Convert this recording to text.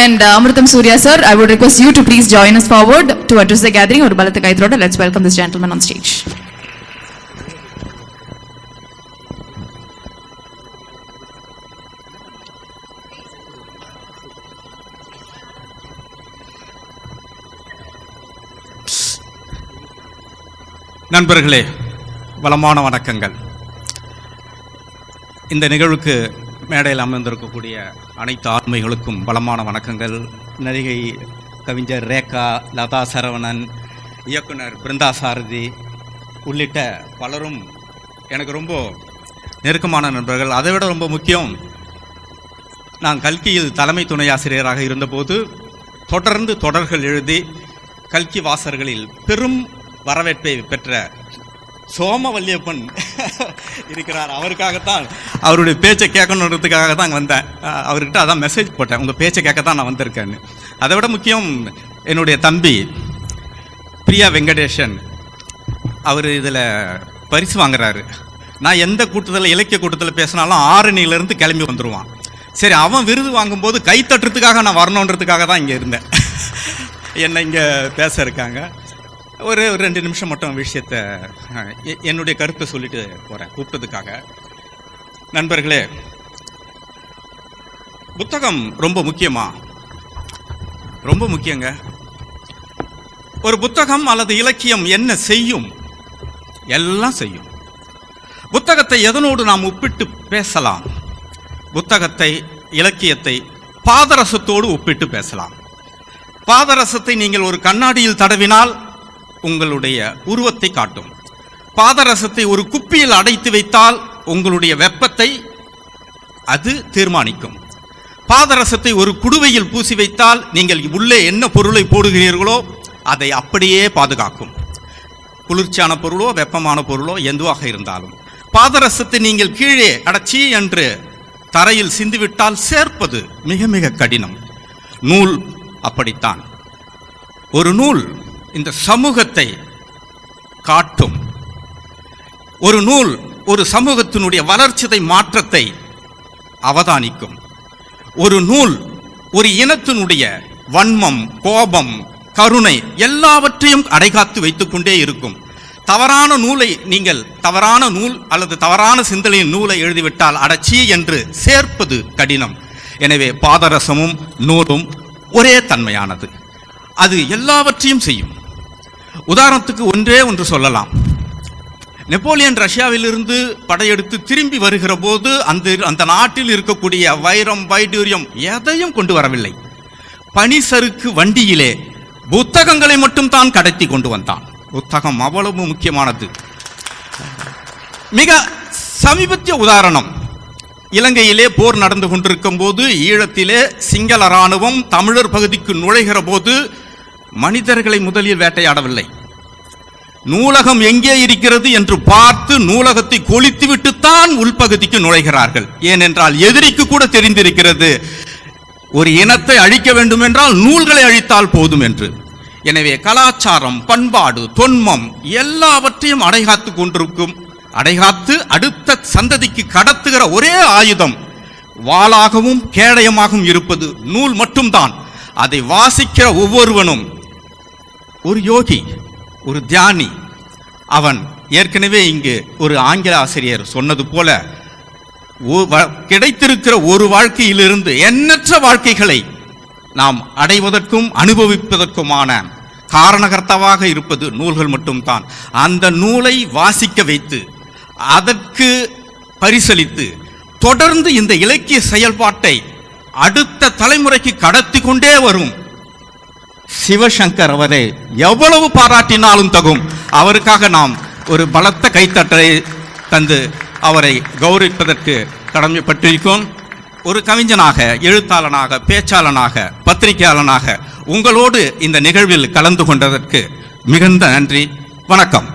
And Amrutam Surya sir, I would request you to please join us forward to address the gathering. Or Balata Kaitroda, let's welcome this gentleman on stage. நண்பர்களே, வளமான வணக்கங்கள். இந்த நிகழ்வுக்கு மேடையில் அமர்ந்திருக்கக்கூடிய அனைத்து ஆண்மைகளுக்கும் பலமான வணக்கங்கள். நடிகை கவிஞர் ரேகா, லதா சரவணன், இயக்குனர் பிருந்தா சாரதி உள்ளிட்ட பலரும் எனக்கு ரொம்ப நெருக்கமான நண்பர்கள். அதை விட ரொம்ப முக்கியம், நான் கல்கியில் தலைமை துணை ஆசிரியராக இருந்தபோது தொடர்ந்து தொடர்கள் எழுதி கல்கி வாசகர்களில் பெரும் வரவேற்பை பெற்ற சோமவல்லியப்பன் இருக்கிறார். அவருக்காகத்தான், அவருடைய பேச்சை கேட்கணுன்றதுக்காக தான் வந்தேன். அவர்கிட்ட அதான் மெசேஜ் போட்டேன், உங்கள் பேச்சை கேட்கத்தான் நான் வந்திருக்கேன்னு. அதை விட முக்கியம், என்னுடைய தம்பி பிரியா வெங்கடேஷன், அவர் இதில் பரிசு வாங்குறாரு. நான் எந்த கூட்டத்தில், இலக்கிய கூட்டத்தில் பேசினாலும் ஆரணியிலேருந்து கிளம்பி வந்துடுவான். சரி, அவன் விருது வாங்கும்போது கை தட்டுறதுக்காக நான் வரணுன்றதுக்காக தான் இங்கே இருந்தேன். என்னை இங்கே பேச இருக்காங்க. ஒரு 2 நிமிஷம் மட்டும் விஷயத்தை, என்னுடைய கருத்தை சொல்லிட்டு போகிறேன் கூப்பிட்டதுக்காக. நண்பர்களே, புத்தகம் ரொம்ப முக்கியமா? ரொம்ப முக்கியங்க. ஒரு புத்தகம் அல்லது இலக்கியம் என்ன செய்யும்? எல்லாம் செய்யும். புத்தகத்தை எதனோடு நாம் ஒப்பிட்டு பேசலாம்? புத்தகத்தை, இலக்கியத்தை பாதரசத்தோடு ஒப்பிட்டு பேசலாம். பாதரசத்தை நீங்கள் ஒரு கண்ணாடியில் தடவினால் உங்களுடைய உருவத்தை காட்டும். பாதரசத்தை ஒரு குப்பியில் அடைத்து வைத்தால் உங்களுடைய வெப்பத்தை அது தீர்மானிக்கும். பாதரசத்தை ஒரு குடுவையில் பூசி வைத்தால் நீங்கள் உள்ளே என்ன பொருளை போடுகிறீர்களோ அதை அப்படியே பாதுகாக்கும். குளிர்ச்சியான பொருளோ வெப்பமான பொருளோ எதுவாக இருந்தாலும். பாதரசத்தை நீங்கள் கீழே அடச்சி என்று தரையில் சிந்திவிட்டால் சேர்ப்பது மிக மிக கடினம். நூல் அப்படித்தான். ஒரு நூல் இந்த சமூகத்தை காட்டும். ஒரு நூல் ஒரு சமூகத்தினுடைய வளர்ச்சிதை மாற்றத்தை அவதானிக்கும். ஒரு நூல் ஒரு இனத்தினுடைய வன்மம், கோபம், கருணை எல்லாவற்றையும் அடைகாத்து வைத்துக் கொண்டே இருக்கும். தவறான நூலை நீங்கள், தவறான நூல் அல்லது தவறான சிந்தனையின் நூலை எழுதிவிட்டால் அடச்சி என்று சேர்ப்பது கடினம். எனவே பாதரசமும் நூலும் ஒரே தன்மையானது. அது எல்லாவற்றையும் செய்யும். உதாரணத்துக்கு ஒன்று சொல்லலாம். நெப்போலியன் ரஷ்யாவிலிருந்து படையெடுத்து திரும்பி வருகிற போது அந்த நாட்டில் இருக்கக்கூடிய வைரம், வைடூரியம் எதையும் கொண்டு வரவில்லை. பனிசறுக்கு வண்டியிலே புத்தகங்களை மட்டும் தான் கடத்தி கொண்டு வந்தான். புத்தகம் அவ்வளவு முக்கியமானது. மிக சமீபத்திய உதாரணம், இலங்கையிலே போர் நடந்து கொண்டிருக்கும் போது ஈழத்திலே சிங்கள இராணுவம் தமிழர் பகுதிக்கு நுழைகிற போது மனிதர்களை முதலில் வேட்டையாடவில்லை. நூலகம் எங்கே இருக்கிறது என்று பார்த்து நூலகத்தை கொளுத்திவிட்டுத்தான் உள்பகுதிக்கு நுழைகிறார்கள். ஏனென்றால் எதிரிக்கு கூட தெரிந்திருக்கிறது, ஒரு இனத்தை அழிக்க வேண்டும் என்றால் நூல்களை அழித்தால் போதும் என்று. எனவே கலாச்சாரம், பண்பாடு, தொன்மம் எல்லாவற்றையும் அடைகாத்து கொண்டிருக்கும். அடைகாத்து அடுத்த சந்ததிக்கு கடத்துகிற ஒரே ஆயுதம் வாளாகவும் கேடயமாகவும் இருப்பது நூல் மட்டும்தான். அதை வாசிக்கிற ஒவ்வொருவனும் ஒரு யோகி, ஒரு தியானி. அவன் ஏற்கனவே இங்கு ஒரு ஆங்கில ஆசிரியர் சொன்னது போல, கிடைத்திருக்கிற ஒரு வாழ்க்கையிலிருந்து எண்ணற்ற வாழ்க்கைகளை நாம் அடைவதற்கும் அனுபவிப்பதற்குமான காரணகர்த்தாவாக இருப்பது நூல்கள் மட்டும்தான். அந்த நூலை வாசிக்க வைத்து அதற்கு பரிசளித்து தொடர்ந்து இந்த இலக்கிய செயல்பாட்டை அடுத்த தலைமுறைக்கு கடத்தி கொண்டே வரும் சிவசங்கர் அவரை எவ்வளவு பாராட்டினாலும் தகும். அவருக்காக நாம் ஒரு பலத்த கைத்தட்டலை தந்து அவரை கௌரவிப்பதற்கு கடமைப்பட்டிருக்கோம். ஒரு கவிஞனாக, எழுத்தாளனாக, பேச்சாளனாக, பத்திரிகையாளனாக உங்களோடு இந்த நிகழ்வில் கலந்து கொண்டதற்கு மிகுந்த நன்றி. வணக்கம்.